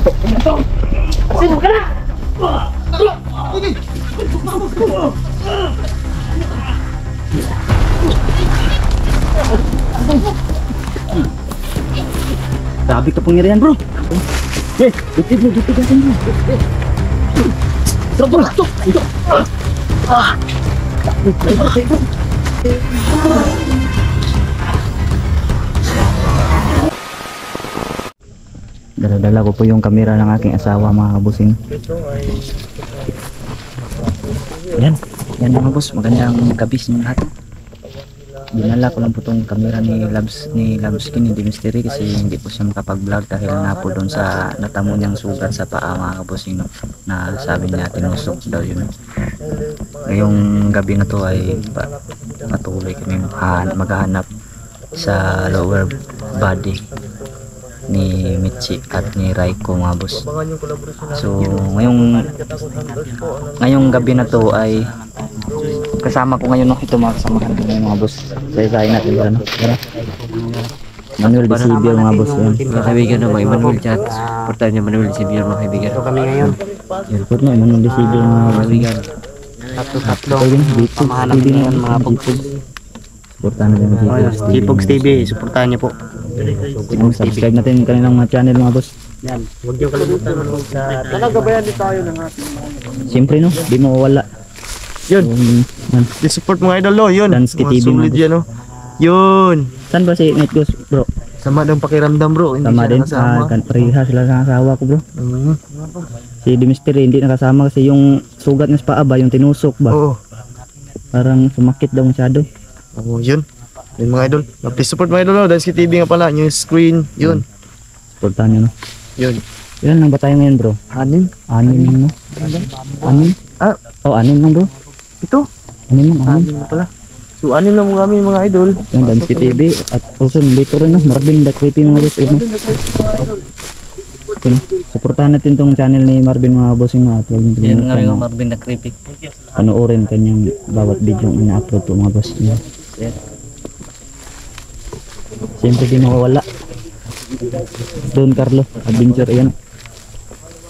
Sino ka na? Grabe kapangyarihan bro. Dutid mo natin bro. Stop bro, stop. Dala-dala ko po yung kamera ng aking asawa mga kabusing. Yan mga boss, magandang gabi sa lahat. Dinala ko lang po itong kamera ni Labskin, ni Mystery, kasi hindi po siya makapag-vlog dahil nga po doon sa natamo niyang sugat sa paa mga kabusing, na sabi niya tinusok daw yun. Ngayong gabi na to ay patuloy kami maghahanap sa lower body ni Michi at ni Raiko mga boss. So ngayong gabi na to ay kasama ko ngayon ito mga kasamahan ko ngayon mga boss. Sayayin natin ano. Manuel Desibio mga boss. Mga kaibigan na mga Manuel chat. Portal niya Manuel Desibio mga kaibigan. Ito kami ngayon. Airport na Manuel Desibio mga kaibigan. Tatlo. Pamahanap ngayon mga pugpug. Suportahan natin si Sipogs TV, suportahan niyo po. Subscribe natin yung kanilang mga channel mga boss. Yan, huwag niyo kalimutan sa nagabayan din tayo ng ating Siyempre no, di mo wala. Yun. Di-support mga idol lo, yun. Dansky TV solid yan no. Yun. Saan ba si Netgos bro? Sama daw pakiramdam bro, hindi Sama siya din. nakasama. Pareha sila sa asawa ko bro. Si Mystery hindi nakasama kasi yung sugat niya sa paa ba, yung tinusok ba? Oo. Parang sumakit daw masyado. Oo, yun. Yun mga idol. Please support mga idol lo, Dansky TV nga pala, yung screen, yun. Supportahan nyo no. Yun. Ilan lang ba tayo ngayon bro? Anim. 6 lang no? 6? Ah, Oh 6 lang bro. ito. 6 lang, 6. Anim na pala. So anim lang kami mga idol. Yung Dansky TV at also dito rin no, Marvin the Creepy mga boss. Supportahan natin tong channel ni Marvin mga boss yung at huwag nyo Yan nga kalimutan yung na Marvin the Creepy. panoorin kanyang bawat video yung ina-upload to mga boss. Siyempre di mawawala Don Carlo Adventure, yan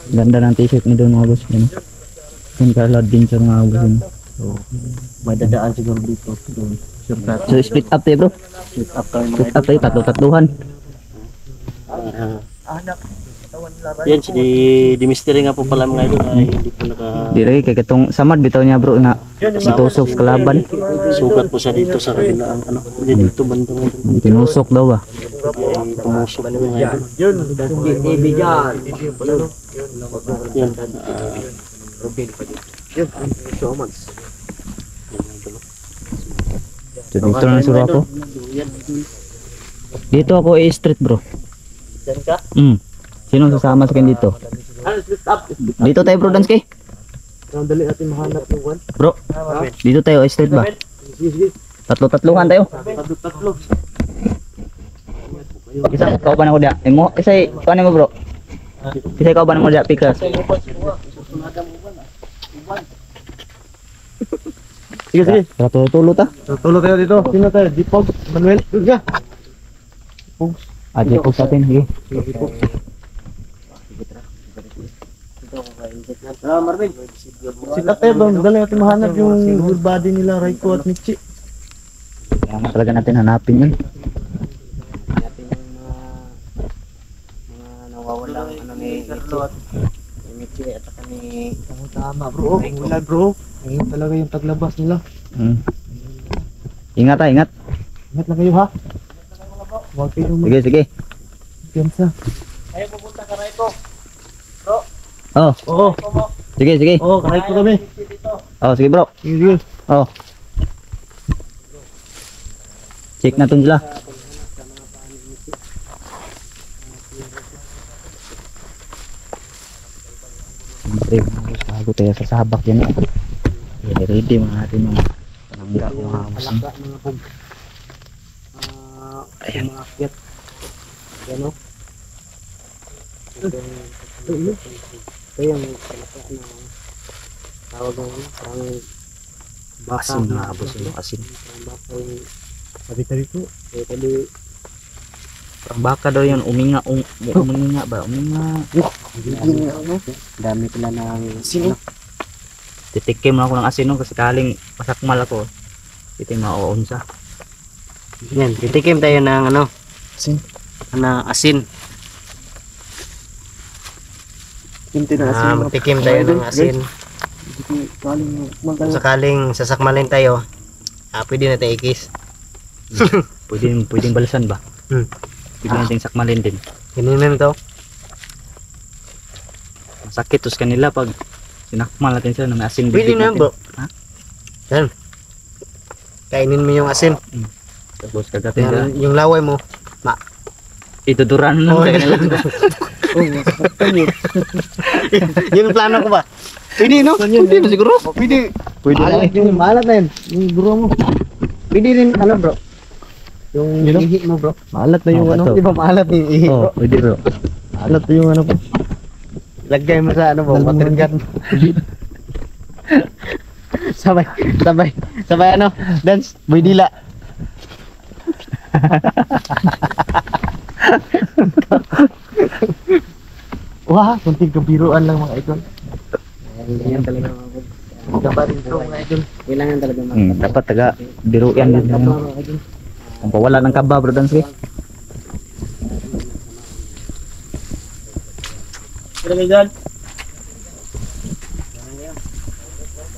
ganda ng t-shirt ni Don mga boss, yan. Don Carlo Adventure mga boss, yan. May dadaan siguro dito. So split up tayo bro, Split up kami mga split up tayo, tatlo-tatluhan. Yan, si Di Mystery nga po pala mga idol ay hindi po Di rin kay katong samad bitaw niya bro nga situsok sa kalaban, sugat po siya dito sa kabilang ano, dito bandang tinusok daw ba. ay tumusok na mga idol. Yun, TV dyan. Yan, yun, so much. So dito na sura ako. Dito ako street bro. Diyan ka? Sino sasama sa akin dito? Ano, split up. Dito tayo bro, Dansky. Dali natin mahanap yung one. Bro, dito tayo street ba? Sige, Tatlo-tatluhan tayo. tatlo. Isa kauban ako dia. Mo isa kuan mo bro. Isa kauban mo dia pikas. Sige, sige. Tulo ta. Tulo tayo dito. Sino tayo? Dipog, Manuel. Duga. Aje po sa atin, sige. Marvin. Sit up tayo doon. Dali natin mahanap yung full body nila, Raiko at Michi. Kailangan talaga natin hanapin yun. Hanapin yung mga nawawalang ano ni Michi at saka ni... Tama bro. Wala bro. Ngayon talaga yung taglabas nila. Ingat ha, ingat. Ingat lang kayo ha. Huwag kayong Sige, sige. magpiyansa. Ayaw pupunta ka Raiko. Bro. Oh, Oo. sige, sige. Oo, Raiko kami. Oh, sige bro. Sige. Oh. Check natin sila. Siyempre, bago tayo sa sabak yan. Ready mga natin yung panangga mga musang. Mga pog. Ayan. Mga akyat. Yan o. Ito yung palaka na tawag ng parang baka. Asin mga boss, yung asin. Parang baka yung sabi-sabi ko. Tadi Parang baka daw yan, uminga ba? Uminga. Dami pala ng Sino? Titikim lang ako ng asin no kasi kaling masakmal ako. Ito yung mauunsa. Yan, titikim tayo ng ano? Asin. Asin. Magtikim tayo ng asin. Kung sakaling sasakmalin tayo, pwede na tayo ikis. Pwedeng balasan ba? Pwede nating sakmalin din. Ganun to. Masakit tos kanila pag sinakmal natin sila na may asin Pwede bibig na natin. bro. Ha? Yan. Kainin mo yung asin. Tapos kagatin sila. Yung laway mo. Ituduran lang sa kanila. Yun ang plano ko ba? Pwede no? Pwede na siguro. Pwede. Pwede na eh. Yung maalat na yun. Yung bro mo. Pwede rin ano bro. Yung ihi mo bro. Maalat na yung ano. Di ba maalat yung ihi Oh, bro? pwede bro. Maalat na yung ano po. Lagay mo sa ano bro. Water gun. Sabay ano. Dance. Boy dila. Wah, kunting kabiruan lang mga idol. Yan talaga mga idol. Gabarin ko mga idol. Kailangan talaga mga Dapat taga biruan din ano. Kung pawala ng kaba bro Dansky.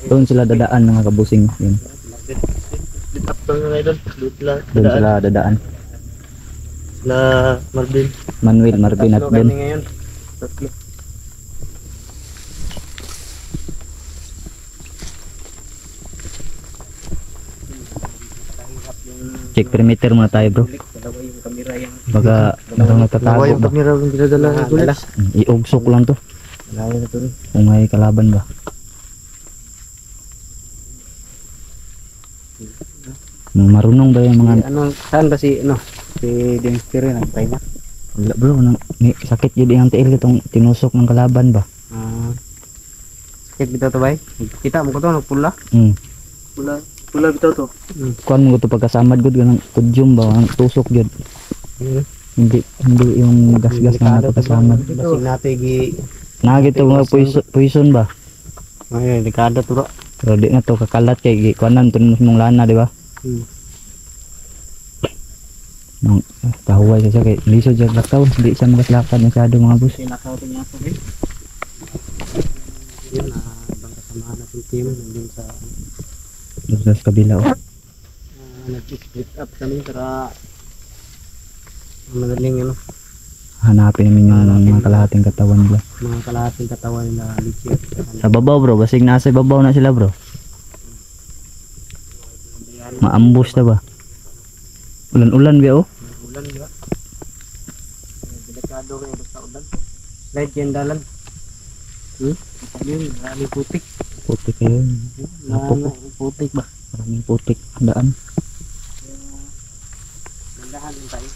Doon sila dadaan mga kabusing yun. Up lang mga idol. Doon sila dadaan. Na Marvin. Manuel, Marvin at Tatlo Ben. kami ngayon. Tatlo. Check perimeter muna tayo bro. Dalawa yung kamera yung Baka merong nagtatago ba. kamera yung dinadala ng gulas. Iugsok lang to. Wala na to rin. Kung may kalaban ba. Marunong ba yung mga Ano, saan ba si Dempster yun? Nagpay na. wala bro, may sakit yun ang tiil itong tinusok ng kalaban ba? Sakit bitaw to ba? Kita mo ko to, nagpula. Pula bitaw to. Kuan mo to pagkasamad gud ganang kudyum ba ang tusok gyud. Hindi yung gas-gas nga napagkasamad. Basig natin Nagito mga poison ba? Ay, dekada to. Pero di na to kakalat kay kuanan tun mong lana di ba? Nang kahuway siya kay liso jud lakaw, di siya magaslakad masyado mga boss. Sinakaw to niya to eh. Yun na, ibang kasamahan natin team nandun sa Doon sa kabila oh. nag-split up kami para madaling ano, Hanapin namin yung mga kalahating katawan nila. mga kalahating katawan na legit. Sa babaw bro, basig nasa babaw na sila bro. Maambus na ba? Ulan-ulan ba oh? Ulan di ba? Delikado kayo basta ulan. Slide yan dalan. Yun, maraming putik. Putik kayo. Putik ba? Maraming putik ang daan. Nandahan din tayo.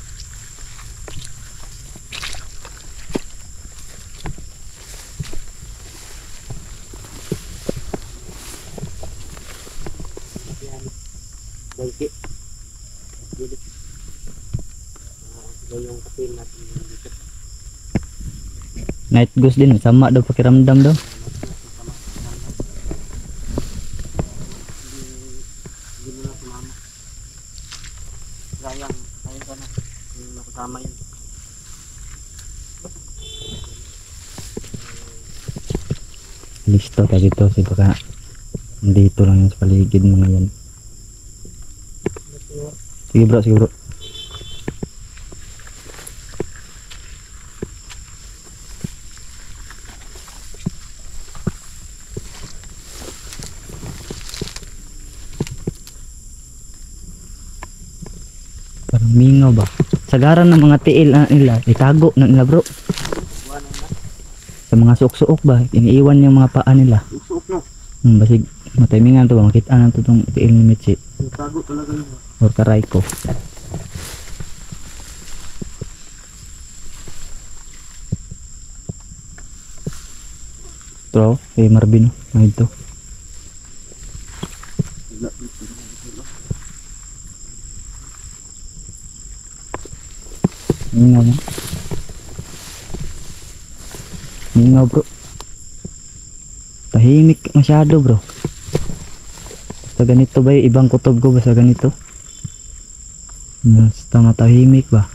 Yan. Bangki. Dilit. Ito yung kapil natin dito. Night goose din, sama daw pakiramdam daw. Hindi mo na sumama. Sayang ka na. Yung nakasama yun. Listo tayo dito kasi baka dito lang yung sa paligid mga yan. Sige bro, sige bro. Parang mingaw ba? Sagaran ng mga tiil nila, itago na nila bro. Sa mga suok-suok ba, iniiwan yung mga paa nila. Suok no. Basig matimingan to ba, makita na to itong tiil ni Mitsi. Tago talaga yun. Or karay ko. Bro, kay Marvin, may ito. Yun nga mo. Mingaw bro. Tahimik masyado bro. Basta ganito ba yung ibang kutob ko, basta ganito. Basta matahimik ba.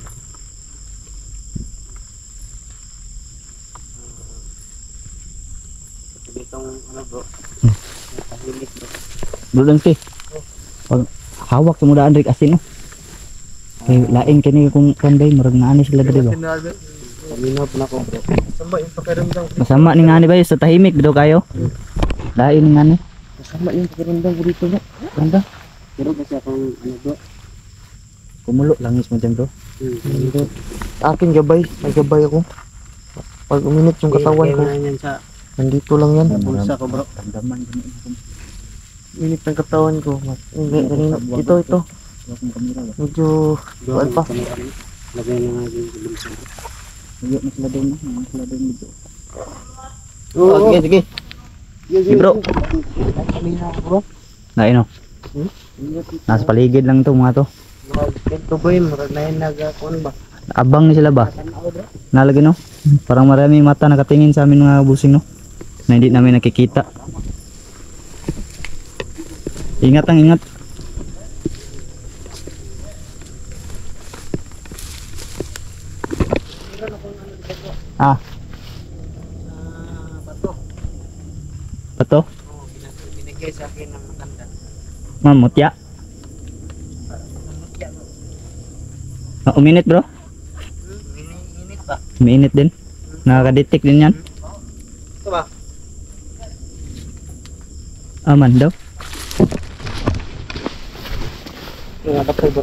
Itong ano bro. Tahimik bro. Bro Dante. Pag hawak mo daan rin asin no. Kay lain kini kung kanday murag naani sila diri ba. Kanina pa na ko bro. Samba yung pakiramdam. Masama ni ngani ba yun, sa tahimik bro kayo. Lain ni ngani. Masama yung pakiramdam ko dito bro. Ganda. Pero kasi akong ano bro. Kumulo langis mo dyan bro. Ganda. Akin gabay. May gabay ako. Pag uminit yung katawan ko. Nandito lang yan. Pulsa ko bro. Damdaman din ako. Minit ng katawan ko. Kanina. Ito. Wala kong kamera ba. Medyo. Buwan pa. Lagay na nga yung bulsa. Ayok na sila doon na. Mga sila doon dito. Oo. Sige. Sige bro. Kanina ako bro. Lain no. Nasa paligid lang to mga to. Ito ba yun? Marag na yun nag-kuhan ba? Abang ni sila ba? Nalagay no? Parang maraming mata nakatingin sa amin mga busing no? Na hindi namin nakikita. Ingat ang ingat. Ah. Bato. Bato? Oo, binigay sa akin ng matanda. Mamutya. Uminit bro? Init ba? Uminit din. Nakaka-detect din yan. Ito ba? Aman daw. Yung bato bro.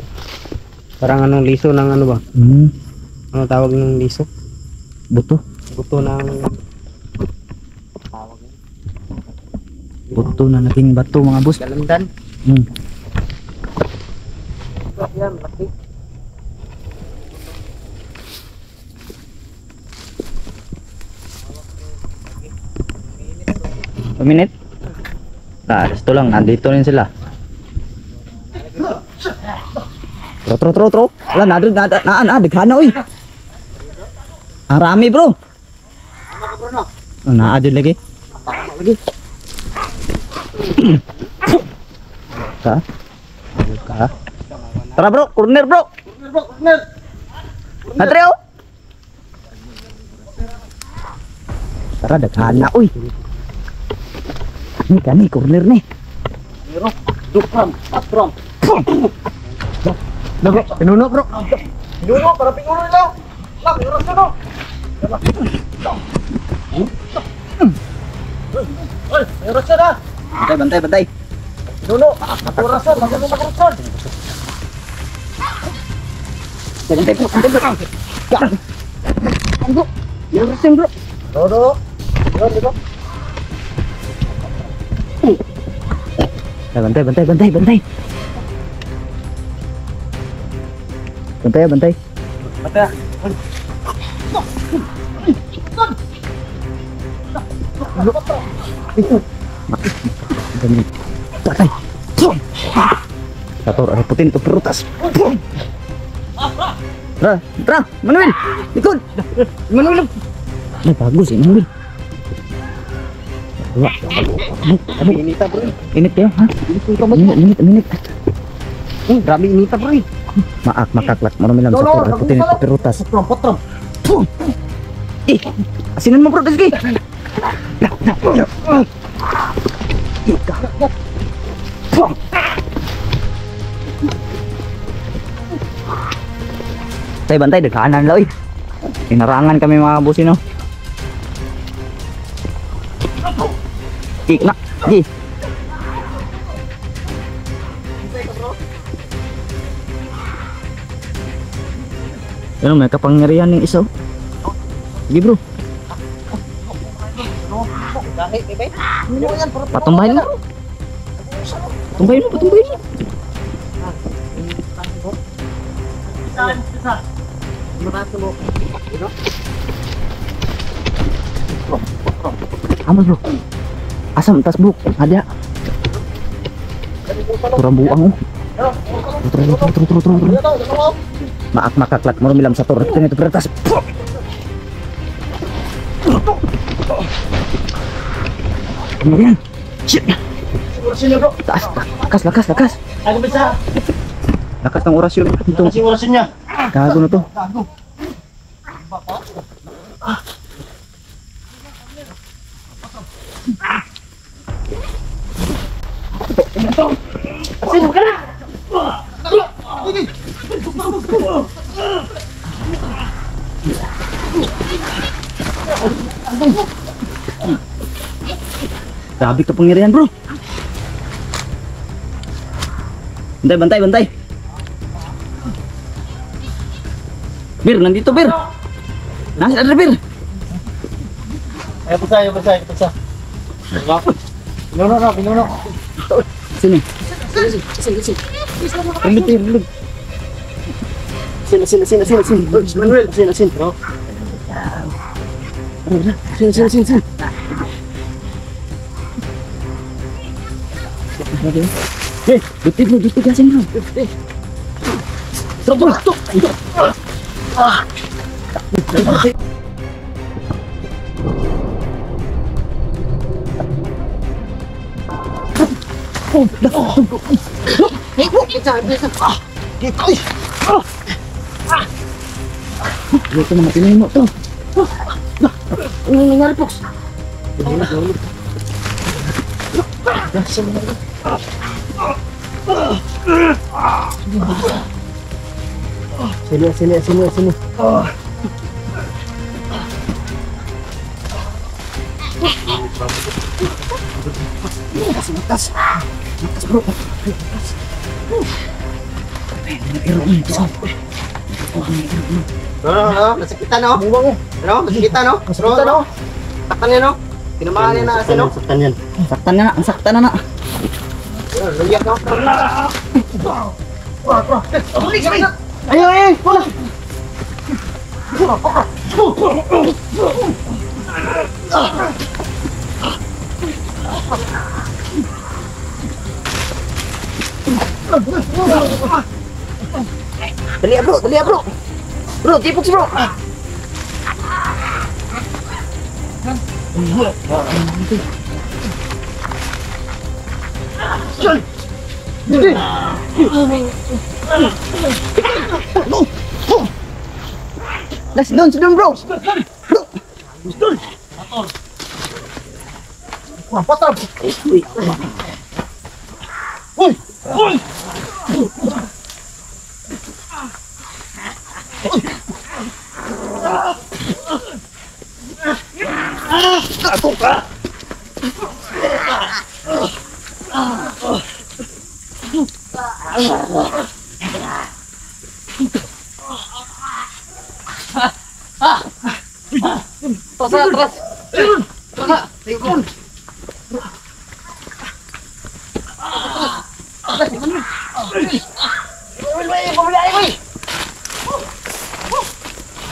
Parang anong liso ng ano ba? Ano tawag ng liso? Buto. Buto ng tawag yun. Buto na naging bato mga boss. Galandan. Yan, laki. Uminit. Resto lang. Nandito rin sila. Tro. Wala, naadighan uy. Ang rami bro. Naadid lagi. Lagi. Ka? Tara bro, corner bro. Corner. Natreo. Tara, daghan na uy. Ni kani corner ni. Pero, dukram, patram. Bro, pinuno bro. Pinuno, para pinuno lang. Lang, oras na no. Oy, oras na. Bantay. Pinuno, oras na, magandang magrutson. Bantay bro. Bro, yorasin bro. Dodo. Bro. Bantay. Bantay. Mata. Patay. Sator, ada putin itu perutas. Tra, Manuel, ikut. Manuel. Bagus ini Manuel. Inita bro. Init ya, ha? Minit. Grabe inita bro. Maak, makaklak, manumilam sator, ada putin itu perutas. Potrom. Ih, asinan mo bro, sige. Tay bantay dekanan lah, inarangan kami mga busin no. Ikna, gi. Ano may kapangyarihan ng isa. Sige bro. Dahil, bebe. Ano yan? Patumbahin mo. Patumbahin mo. Aman bro. Asam tas bro. Ada. Turang buang oh. Turun. Maak makaklat mo milam sa turret. Ito itu beratas. Ano yan? Shit! Orasyon niya bro. Taas! Lakas! Ano ba sa? Lakas ng orasyon. Ito. Kasi orasyon niya. Gago na to. Gago. Asin ka na. Grabe kapangyarihan bro. Bantay. Bir, nandito Bir. Nasa ada Bir. Ayo pesa. Pinuno. Sini. Relog. Sini. Manuel, sini. Bro. Sini. Dutit asin bro. Stop. Ito na matinino to. Ano nangyari, Pox? Sini. Matas bro. Nasakitan no? Ano? Nasakitan no? Saktan yan no? Tinamaan niya na asin no? Saktan na na. Luyak no? Ay! Wala! Dali bro! Bro, tipoks bro! Let's down bro! Patap! Uy!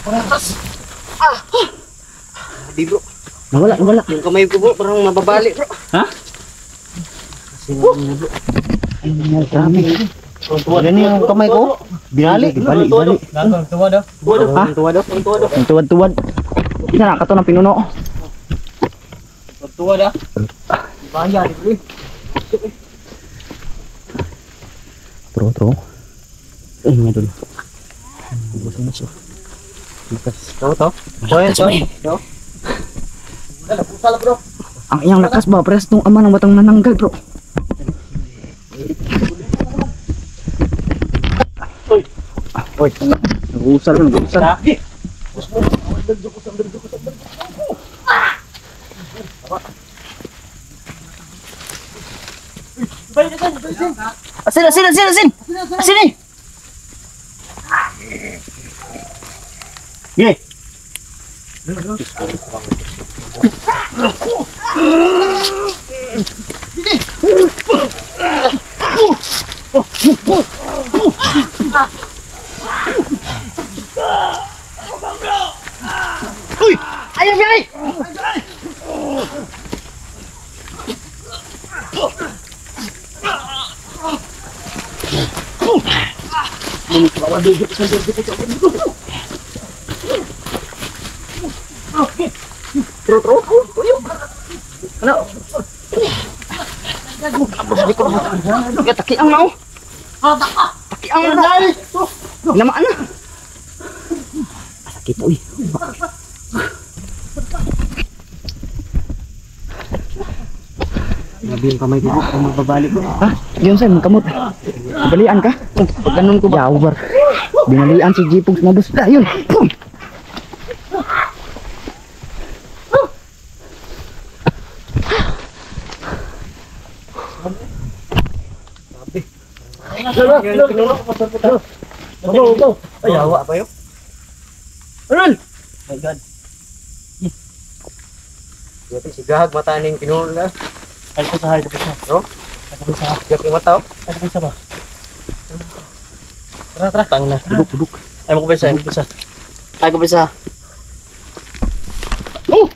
Atras! Di bro. Nawala. Yung kamay ko bro, parang mababali bro. Ha? Kasi nga bro. Grabe. Yan yung kamay ko. Binali. Ibali. Tuwad daw. Ha? Ang tuwad. Isa na kato ng pinuno. Tuwad ah. Bahaya di bro. Tro. Nga dulu. Tahu. Tahu. Pusal bro. Ang iyang lakas ba, pres nung ama ng batang nananggal bro. Oy. Nag-usal. Asin. Asin ni. Ye. Uy, ayo biarai. Ano? Taki ang mau. Taki ang mau. Namaan na. Sakit uy. Grabe yung kamay ko. Kung magbabalik ko. Ha? Yun sir, magkamot. Balian ka? Pag ganun ko ba? Yawar. Binalian si Jipogs na boss. Ah, yun. Boom! Ayawa pa yun. Aral! My God. Dito si Gahag mata ning pinula. Ay ko sa hay ko sa. No? Ay ko sa. Gak yung mata. Ay ko sa ba. Tara. Tang na. Duduk. Ay mo ko bisa, Ay ko bisa. Oh!